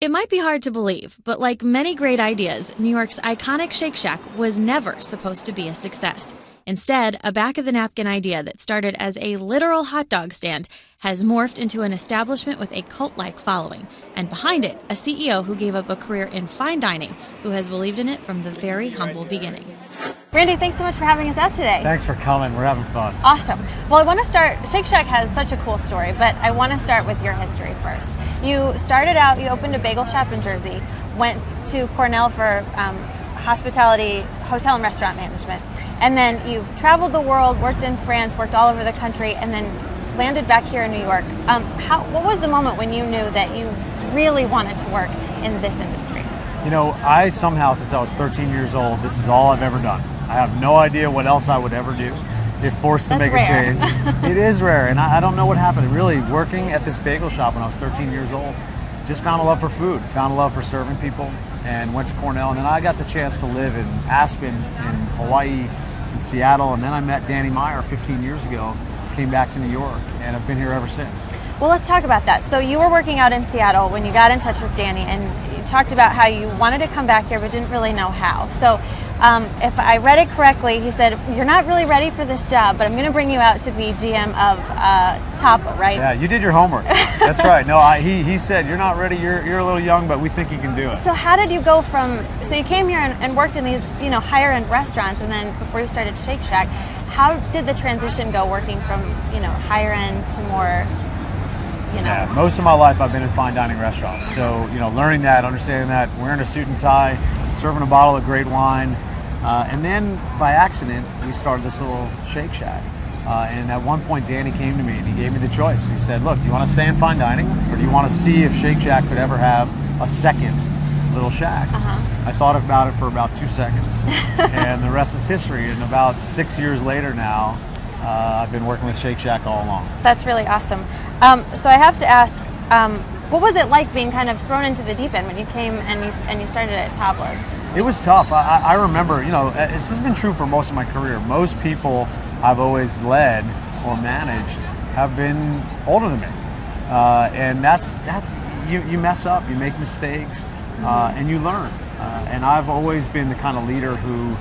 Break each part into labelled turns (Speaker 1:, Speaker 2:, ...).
Speaker 1: It might be hard to believe, but like many great ideas, New York's iconic Shake Shack was never supposed to be a success. Instead, a back-of-the-napkin idea that started as a literal hot dog stand has morphed into an establishment with a cult-like following, and behind it, a CEO who gave up a career in fine dining, who has believed in it from the very humble beginning. Randy, thanks so much for having us out today.
Speaker 2: Thanks for coming. We're having fun.
Speaker 1: Awesome. Well, I want to start, Shake Shack has such a cool story, but I want to start with your history first. You started out, you opened a bagel shop in Jersey, went to Cornell for hospitality, hotel and restaurant management, and then you've traveled the world, worked in France, worked all over the country, and then landed back here in New York. What was the moment when you knew that you really wanted to work in this industry?
Speaker 2: You know, I somehow, since I was 13 years old, this is all I've ever done. I have no idea what else I would ever do if forced to make a change. It is rare, and I don't know what happened. Really, working at this bagel shop when I was 13 years old, just found a love for food, found a love for serving people, and went to Cornell. And then I got the chance to live in Aspen, in Hawaii, in Seattle, and then I met Danny Meyer 15 years ago, came back to New York, and I've been here ever since.
Speaker 1: Well, let's talk about that. So you were working out in Seattle when you got in touch with Danny, and you talked about how you wanted to come back here but didn't really know how. So if I read it correctly, he said, you're not really ready for this job, but I'm going to bring you out to be GM of Tapa, right?
Speaker 2: Yeah, you did your homework. That's right. No, he said, you're not ready, you're a little young, but we think you can do it.
Speaker 1: So how did you go from, so you came here and worked in these, higher end restaurants, and then before you started Shake Shack, how did the transition go working from, higher end to more,
Speaker 2: Yeah, most of my life I've been in fine dining restaurants. So, learning that, understanding that, wearing a suit and tie, serving a bottle of great wine. And then by accident, we started this little Shake Shack. And at one point, Danny came to me and he gave me the choice. He said, look, do you want to stay in fine dining, or do you want to see if Shake Shack could ever have a second little shack? I thought about it for about 2 seconds, and the rest is history. And about 6 years later now, I've been working with Shake Shack all along.
Speaker 1: That's really awesome. So I have to ask, what was it like being kind of thrown into the deep end when you came and you started at Tabla?
Speaker 2: It was tough. I remember, this has been true for most of my career. Most people I've always led or managed have been older than me, and you mess up, you make mistakes, and you learn. And I've always been the kind of leader who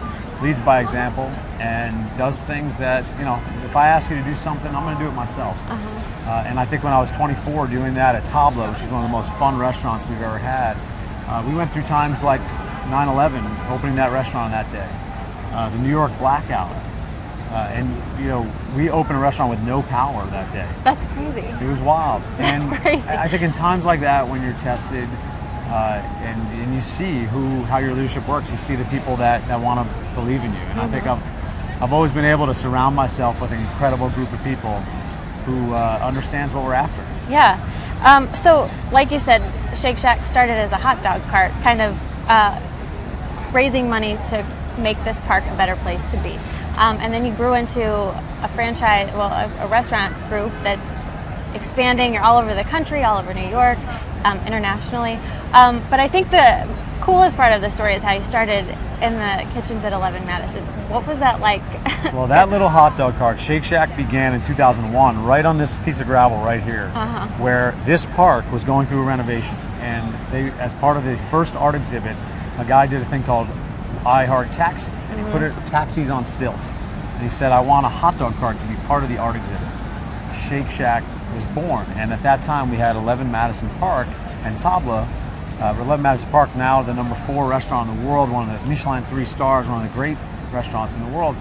Speaker 2: leads by example and does things that, if I ask you to do something, I'm going to do it myself. And I think when I was 24 doing that at Tabla, which is one of the most fun restaurants we've ever had, we went through times like 9/11, opening that restaurant that day, the New York blackout, and we opened a restaurant with no power that day.
Speaker 1: That's crazy.
Speaker 2: It was wild.
Speaker 1: That's crazy.
Speaker 2: I think in times like that, when you're tested, and you see how your leadership works, you see the people that want to believe in you. And I think I've always been able to surround myself with an incredible group of people who understands what we're after.
Speaker 1: Yeah. So like you said, Shake Shack started as a hot dog cart, kind of raising money to make this park a better place to be. And then you grew into a franchise, a restaurant group that's expanding. You're all over the country, all over New York, internationally. But I think the coolest part of the story is how you started in the kitchens at 11 Madison. What was that like?
Speaker 2: Well, that little hot dog cart, Shake Shack, began in 2001, right on this piece of gravel right here, where this park was going through a renovation. And they, as part of the first art exhibit, a guy did a thing called I Heart Taxi, and he put taxis on stilts. And he said, I want a hot dog cart to be part of the art exhibit. Shake Shack was born, and at that time we had 11 Madison Park and Tabla. 11 Madison Park, now the #4 restaurant in the world, one of the Michelin 3 stars, one of the great restaurants in the world.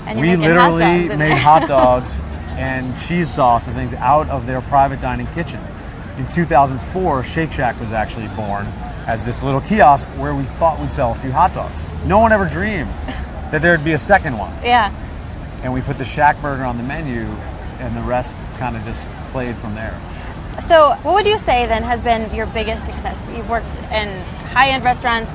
Speaker 1: And
Speaker 2: we literally made hot dogs and cheese sauce and things out of their private dining kitchen. In 2004, Shake Shack was actually born as this little kiosk where we thought we'd sell a few hot dogs. No one ever dreamed that there'd be a second one.
Speaker 1: Yeah.
Speaker 2: And we put the Shack Burger on the menu, and the rest kind of just played from there.
Speaker 1: So what would you say then has been your biggest success? You've worked in high-end restaurants,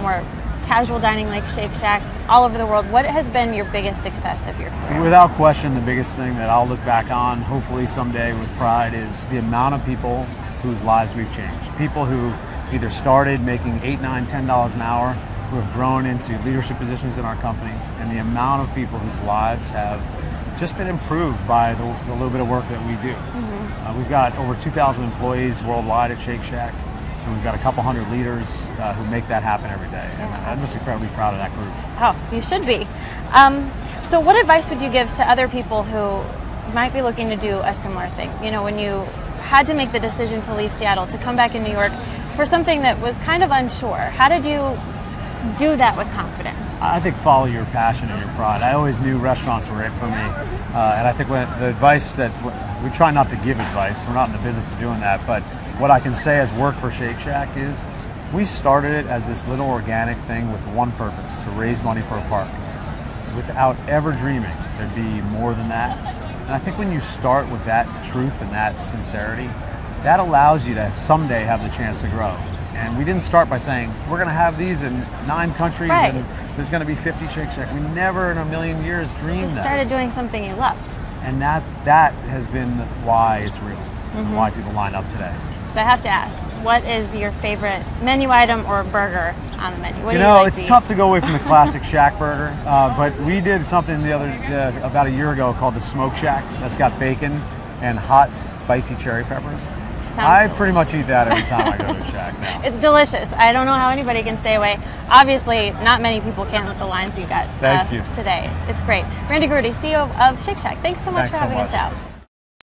Speaker 1: more casual dining like Shake Shack, all over the world. What has been your biggest success of your career?
Speaker 2: Without question, the biggest thing that I'll look back on, hopefully someday with pride, is the amount of people whose lives we've changed. People who either started making $8, $9, $10 an hour, who have grown into leadership positions in our company, and the amount of people whose lives have just been improved by the little bit of work that we do. We've got over 2,000 employees worldwide at Shake Shack, And we've got a couple hundred leaders who make that happen every day. And I'm just incredibly proud of that group.
Speaker 1: Oh, you should be. So what advice would you give to other people who might be looking to do a similar thing? You know, when you had to make the decision to leave Seattle to come back in New York for something that was kind of unsure, how did you do that with confidence?
Speaker 2: I think follow your passion and your pride. I always knew restaurants were it for me. And I think when the advice that we try not to give advice, we're not in the business of doing that, but what I can say has worked for Shake Shack is we started it as this little organic thing with one purpose, to raise money for a park, without ever dreaming there'd be more than that. And I think when you start with that truth and that sincerity, that allows you to someday have the chance to grow. And we didn't start by saying, we're going to have these in 9 countries and there's going to be 50 Shake Shack. We never in a million years dreamed that.
Speaker 1: You started doing something you loved.
Speaker 2: And that has been why it's real, and why people line up today.
Speaker 1: So I have to ask, what is your favorite menu item or burger on the menu? What do you
Speaker 2: know,
Speaker 1: like
Speaker 2: it's
Speaker 1: to
Speaker 2: tough
Speaker 1: eat?
Speaker 2: to go away from the classic Shack burger, but we did something about a year ago called the Smoke Shack. That's got bacon and hot, spicy cherry peppers. I pretty much eat that every time I go to a Shack now.
Speaker 1: It's delicious. I don't know how anybody can stay away. Obviously, not many people can with the lines you got
Speaker 2: Thank you.
Speaker 1: today. It's great. Randy Garutti, CEO of Shake Shack. Thanks so much for having us out.